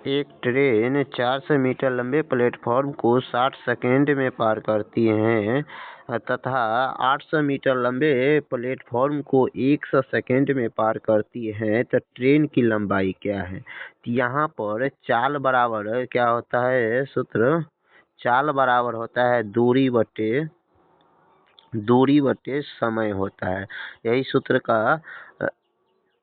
एक train 400 metre लंबे platform को 60 सेकंड में पार करती है तथा 800 मीटर लंबे प्लेटफॉर्म को 100 सेकंड में पार करती है, तो ट्रेन की लंबाई क्या है? तो यहाँ पर चाल बराबर क्या होता है सूत्र? चाल बराबर होता है दूरी बटे समय होता है। यही सूत्र का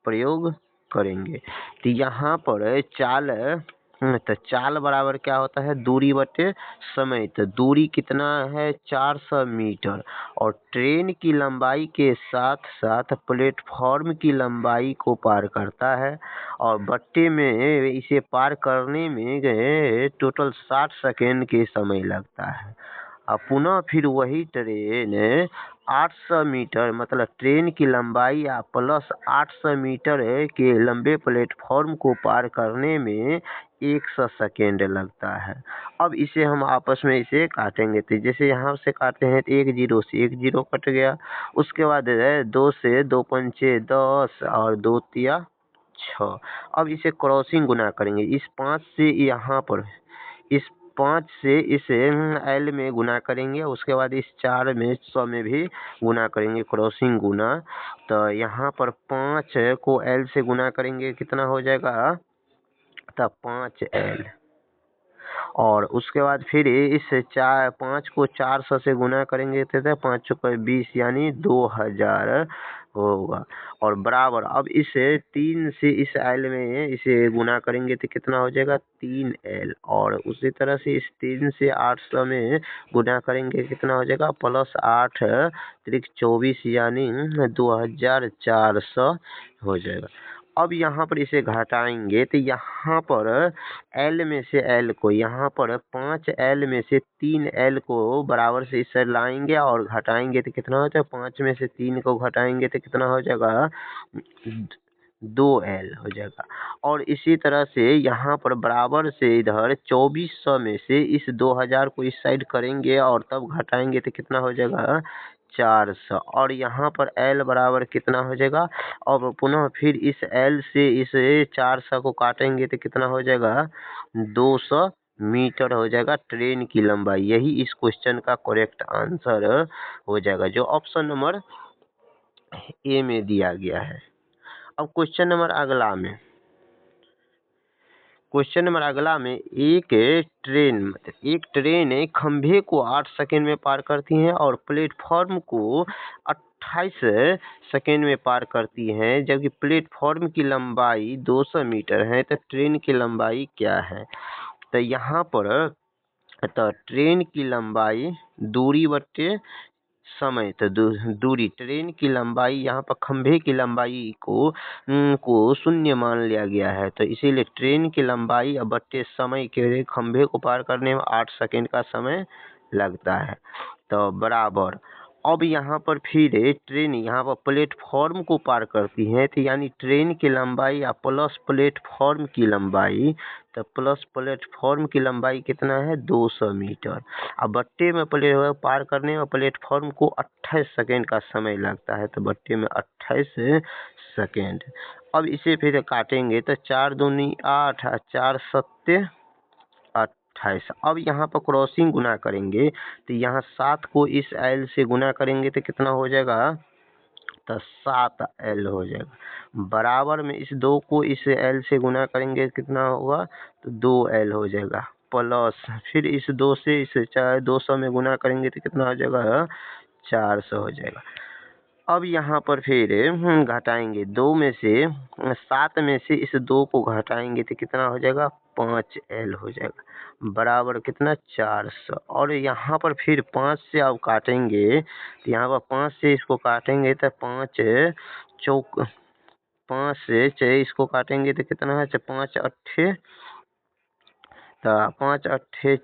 प्रयोग करेंगे। तो यहाँ पर चाल बराबर क्या होता है? दूरी बटे समय। तो दूरी कितना है? 400 मीटर। और ट्रेन की लंबाई के साथ साथ प्लेटफॉर्म की लंबाई को पार करता है, और बट्टे में इसे पार करने में टोटल 60 सेकेंड के समय लगता है। और पुनः फिर वही ट्रेन 800 मीटर मतलब ट्रेन की लंबाई या प्लस 800 मीटर के लंबे प्लेटफॉर्म को पार करने में 100 सेकेंड लगता है। अब इसे हम आपस में इसे काटेंगे, तो जैसे यहाँ से काटते हैं तो 1 0 से 1 0 कट गया। उसके बाद 2 से 2 पंचे 10 और 2 तिया 6। अब इसे क्रॉसिंग गुना करेंगे। इस 5 से यहाँ पर इस 5 से इसे एल में गुना करेंगे, उसके बाद इस 4 में 100 में भी गुना करेंगे, क्रॉसिंग गुना। तो यहाँ पर 5 को एल से गुना करेंगे, कितना हो जाएगा? तब 5L। और उसके बाद फिर इस 5 को 400 से गुना करेंगे तो 5 चौके 20 यानी 2000 होगा। और बराबर अब इसे 3 से इस एल में इसे गुना करेंगे तो कितना हो जाएगा? 3L। और उसी तरह से इस 3 से 800 में गुना करेंगे, कितना हो जाएगा? प्लस 8 त्रिक 24 यानी 2400 हो जाएगा। अब यहाँ पर इसे घटाएंगे तो यहाँ पर L में से L को, यहाँ पर 5L में से 3L को बराबर से इस साइड लाएंगे और घटाएंगे तो कितना हो जाएगा? 5 में से 3 को घटाएंगे तो कितना हो जाएगा? 2L हो जाएगा। और इसी तरह से यहाँ पर बराबर से इधर 2400 में से इस 2000 को इस साइड करेंगे और तब घटाएंगे तो कितना हो जाएगा? 400। और यहाँ पर L बराबर कितना हो जाएगा? और पुनः फिर इस L से इस 400 को काटेंगे तो कितना हो जाएगा? 200 मीटर हो जाएगा ट्रेन की लंबाई। यही इस क्वेश्चन का करेक्ट आंसर हो जाएगा, जो ऑप्शन नंबर ए में दिया गया है। अब क्वेश्चन नंबर अगला में एक ट्रेन खंभे को 8 सेकंड में पार करती है और प्लेटफॉर्म को 28 सेकंड में पार करती है, जबकि प्लेटफॉर्म की लंबाई 200 मीटर है। तो ट्रेन की लंबाई क्या है? तो यहाँ पर ट्रेन की लंबाई दूरी बटे समय। तो दूरी ट्रेन की लंबाई, यहाँ पर खंभे की लंबाई को शून्य मान लिया गया है, तो इसीलिए ट्रेन की लंबाई बट्टे समय के खंभे को पार करने में 8 सेकंड का समय लगता है। तो बराबर अब यहाँ पर फिर ट्रेन यहाँ पर प्लेटफॉर्म को पार करती है, तो यानी ट्रेन की लंबाई या प्लस प्लेटफॉर्म की लंबाई। तो प्लस प्लेटफॉर्म की लंबाई कितना है? 200 मीटर। अब बट्टे में पार करने में प्लेटफॉर्म को 28 सेकेंड का समय लगता है, तो बट्टे में 28 सेकेंड। अब इसे फिर काटेंगे तो 4 दूनी 8 और 4 सत्ते 28। अब यहाँ पर क्रॉसिंग गुना करेंगे तो यहाँ 7 को इस L से गुना करेंगे तो कितना हो जाएगा? तो 7L हो जाएगा। बराबर में इस 2 को इस L से गुना करेंगे कितना होगा? तो 2L हो जाएगा। प्लस फिर इस 2 से इस 200 में गुना करेंगे तो कितना हो जाएगा? 400 हो जाएगा। अब यहाँ पर फिर घटाएंगे 2 में से 7 में से इस 2 को घटाएंगे तो कितना हो जाएगा? 5L हो जाएगा। बराबर कितना? 400। और यहाँ पर फिर 5 से अब काटेंगे तो यहाँ पर 5 से इसको काटेंगे तो 5 से इसको काटेंगे तो कितना है? 5 अट्ठे तो 5 अट्ठे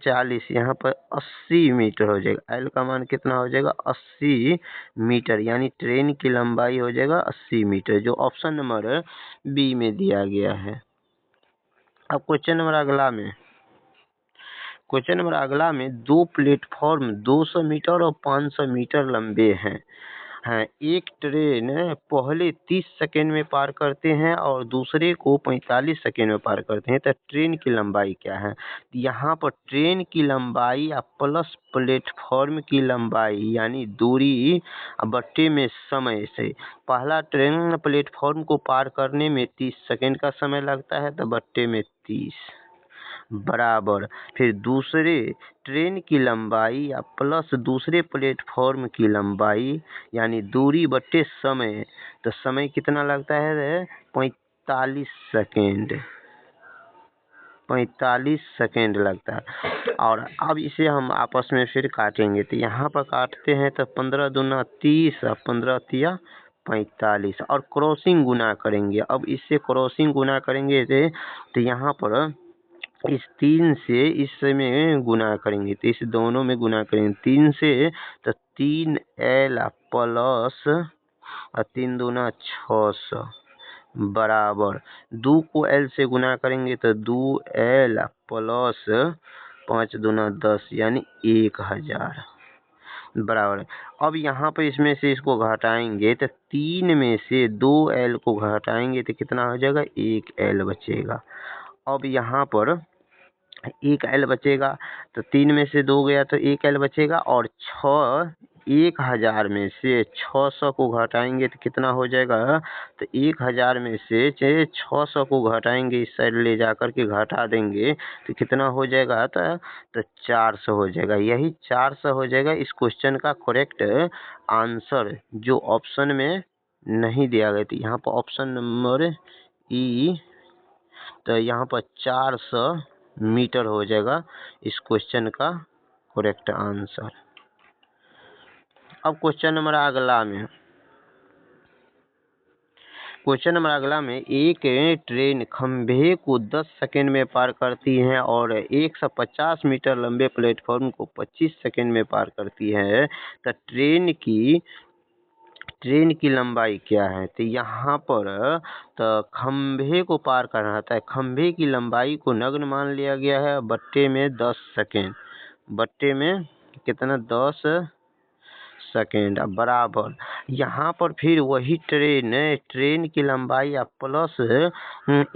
40, यहाँ पर 80 मीटर हो जाएगा। L का मान कितना हो जाएगा? 80 मीटर, यानी ट्रेन की लंबाई हो जाएगा 80 मीटर, जो ऑप्शन नंबर बी में दिया गया है। अब क्वेश्चन नंबर अगला में 2 प्लेटफॉर्म 200 मीटर और 500 मीटर लंबे हैं। हाँ, एक ट्रेन पहले 30 सेकेंड में पार करते हैं और दूसरे को 45 सेकेंड में पार करते हैं, तो ट्रेन की लंबाई क्या है? यहाँ पर ट्रेन की लंबाई प्लस प्लेटफॉर्म की लंबाई यानी दूरी बट्टे में समय से, पहला ट्रेन प्लेटफॉर्म को पार करने में 30 सेकेंड का समय लगता है, तो बट्टे में 30 बराबर फिर दूसरे ट्रेन की लंबाई या प्लस दूसरे प्लेटफॉर्म की लंबाई यानी दूरी बट्टे समय, तो समय कितना लगता है? 45 सेकेंड, 45 सेकेंड लगता है। और अब इसे हम आपस में फिर काटेंगे, तो यहाँ पर काटते हैं तो 15 दूना 30 और 15 तिया 45 और क्रॉसिंग गुना करेंगे। अब इससे क्रॉसिंग गुना करेंगे तो यहाँ पर इस 3 से इसमें गुना करेंगे, तो इस दोनों में गुना करेंगे 3 से, तो 3L प्लस 3 दूना 600 बराबर 2 को L से गुना करेंगे तो 2L प्लस 5 दूना 10 यानी 1000 बराबर। अब यहाँ पर इसमें से इसको घटाएंगे तो 3 में से 2L को घटाएंगे तो कितना हो जाएगा? 1L बचेगा। अब यहाँ पर 1L बचेगा, तो 3 में से 2 गया तो 1L बचेगा, और 1000 में से 600 को घटाएंगे तो कितना हो जाएगा? तो 1000 में से 600 को घटाएंगे, इस साइड ले जाकर के घटा देंगे तो कितना हो जाएगा? तो 400 हो जाएगा। यही 400 हो जाएगा इस क्वेश्चन का करेक्ट आंसर, जो ऑप्शन में नहीं दिया गया था। यहाँ पर ऑप्शन नंबर ई, तो यहाँ पर 400 मीटर हो जाएगा इस क्वेश्चन का करेक्ट आंसर। अब क्वेश्चन नंबर अगला में एक ट्रेन खंभे को 10 सेकंड में पार करती है और 150 मीटर लंबे प्लेटफॉर्म को 25 सेकंड में पार करती है, तो ट्रेन की लंबाई क्या है? तो यहाँ पर तो खंभे को पार करना था, खंभे की लंबाई को नग्न मान लिया गया है बट्टे में 10 सेकेंड, बट्टे में कितना? 10 सेकेंड बराबर। यहाँ पर फिर वही ट्रेन की लंबाई प्लस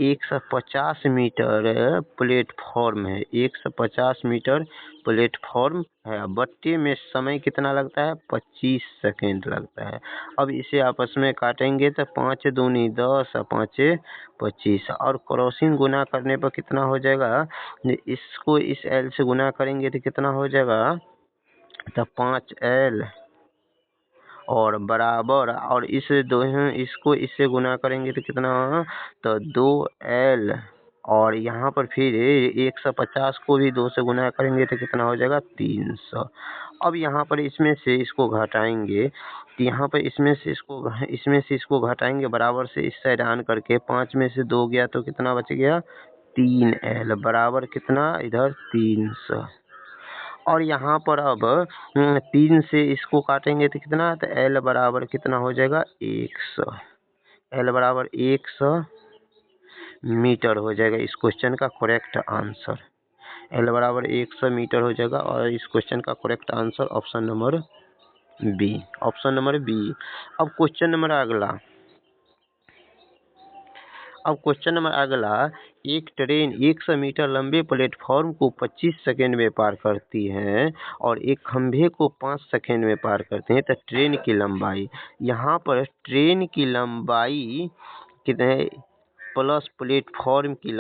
150 मीटर प्लेटफॉर्म है, 150 मीटर प्लेटफॉर्म है, बट्टे में समय कितना लगता है? 25 सेकेंड लगता है। अब इसे आपस में काटेंगे तो 5 दूनी 10 और 5 25 और क्रॉसिंग गुना करने पर कितना हो जाएगा? इसको इस L से गुना करेंगे तो कितना हो जाएगा? तो 5L और बराबर, और इसको इससे गुना करेंगे तो कितना? तो 2L और यहाँ पर फिर 150 को भी 2 से गुना करेंगे तो कितना हो जाएगा? 300। अब यहाँ पर इसमें से इसको घटाएंगे, तो यहाँ पर इसमें से इसको घटाएंगे बराबर से इस साइड आन करके, 5 में से 2 गया तो कितना बच गया? 3L बराबर कितना? इधर 300। और यहाँ पर अब 3 से इसको काटेंगे तो कितना? तो L बराबर कितना हो जाएगा? 100। L बराबर 100 मीटर हो जाएगा इस क्वेश्चन का करेक्ट आंसर। L बराबर 100 मीटर हो जाएगा और इस क्वेश्चन का correct answer option number B, option number B. अब क्वेश्चन नंबर अगला, एक ट्रेन 100 मीटर लंबे प्लेटफॉर्म को 25 सेकेंड में पार करती है और एक खंभे को 5 सेकेंड में पार करते हैं, तो ट्रेन की लंबाई, यहाँ पर ट्रेन की लंबाई कितने प्लस प्लेटफॉर्म की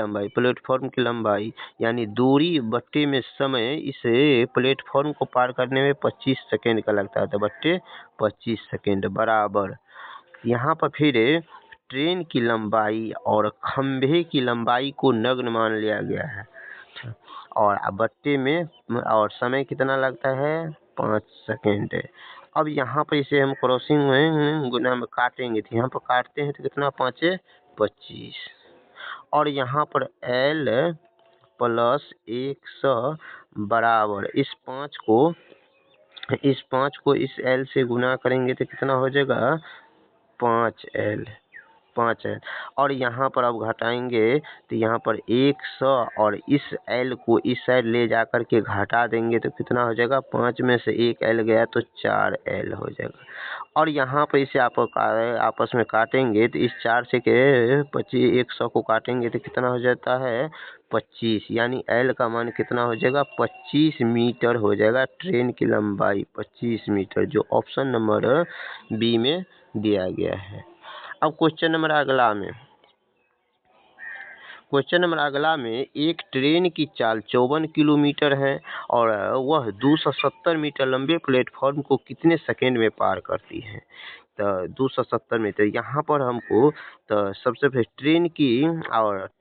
लंबाई यानी दूरी बट्टे में समय, इसे प्लेटफॉर्म को पार करने में 25 सेकेंड का लगता है, तो बट्टे 25 सेकेंड बराबर। यहाँ पर फिर ट्रेन की लंबाई और खंभे की लंबाई को नग्न मान लिया गया है, और बट्टे में और समय कितना लगता है? 5 सेकेंड। अब यहाँ पर इसे हम क्रॉसिंग में गुना में काटेंगे, तो यहाँ पर काटते हैं तो कितना? 5 25 और यहाँ पर L प्लस 100 बराबर इस 5 को इस L से गुना करेंगे तो कितना हो जाएगा? 5L और यहाँ पर अब घटाएंगे तो यहाँ पर 100 और इस L को इस साइड ले जाकर के घटा देंगे तो कितना हो जाएगा? 5 में से 1L गया तो 4L हो जाएगा। और यहाँ पर इसे आप आपस में काटेंगे तो इस 4 से के 100 को काटेंगे तो कितना हो जाता है 25, यानी एल का मान कितना हो जाएगा 25 मीटर हो जाएगा। ट्रेन की लंबाई 25 मीटर, जो ऑप्शन नंबर बी में दिया गया है। अब क्वेश्चन नंबर अगला में एक ट्रेन की चाल 54 किलोमीटर है और वह 270 मीटर लंबे प्लेटफॉर्म को कितने सेकेंड में पार करती है। तो 270 मीटर यहाँ पर हमको तो सबसे पहले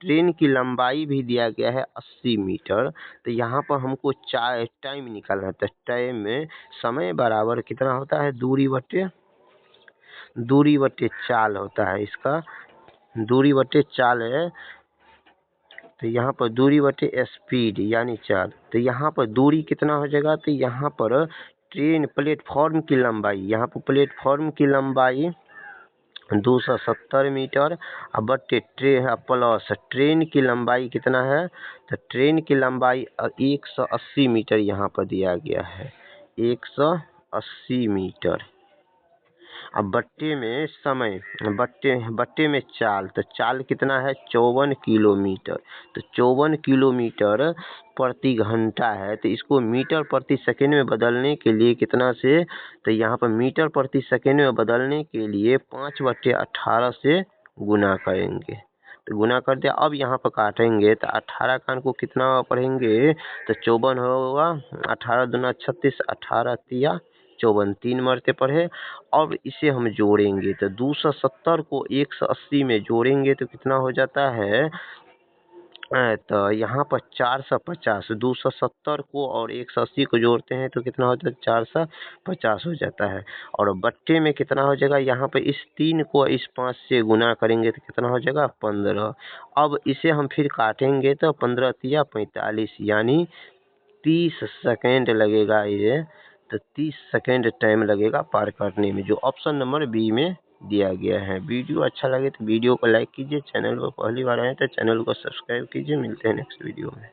ट्रेन की लंबाई भी दिया गया है 80 मीटर। तो यहाँ पर हमको टाइम निकालना है। तो टाइम में समय बराबर कितना होता है दूरी बटे चाल होता है। इसका दूरी बटे चाल है, तो यहाँ पर दूरी बटे स्पीड यानी चाल। तो यहाँ पर दूरी कितना हो जाएगा, तो यहाँ पर प्लेटफॉर्म की लंबाई, यहाँ पर प्लेटफॉर्म की लंबाई 270 मीटर बटे प्लस ट्रेन की लंबाई कितना है, तो ट्रेन की लंबाई 180 मीटर यहाँ पर दिया गया है 180 मीटर। अब बट्टे में समय, बट्टे में चाल, तो चाल कितना है 54 किलोमीटर। तो 54 किलोमीटर प्रति घंटा है। तो इसको मीटर प्रति सेकेंड में बदलने के लिए कितना से, तो यहाँ पर मीटर प्रति सेकेंड में बदलने के लिए 5/18 से गुना करेंगे। तो गुना कर दिया। अब यहाँ पर काटेंगे तो 18 का को कितना पढ़ेंगे, तो 54 होगा, 18 दूना 36, 18 तिया 54, 3 मरते पढ़े। अब इसे हम जोड़ेंगे तो 270 को 180 में जोड़ेंगे तो कितना हो जाता है, तो यहाँ पर 450, 270 को और 180 को जोड़ते हैं तो कितना होता है 450 हो जाता है। और बट्टे में कितना हो जाएगा, यहाँ पर इस 3 को इस 5 से गुना करेंगे तो कितना हो जाएगा 15। अब इसे हम फिर काटेंगे तो 15 तिया 45, यानी 30 सेकेंड लगेगा ये। तो 30 सेकेंड टाइम लगेगा पार करने में, जो ऑप्शन नंबर बी में दिया गया है। वीडियो अच्छा लगे तो वीडियो को लाइक कीजिए, चैनल पर पहली बार आए तो चैनल को सब्सक्राइब कीजिए। मिलते हैं नेक्स्ट वीडियो में।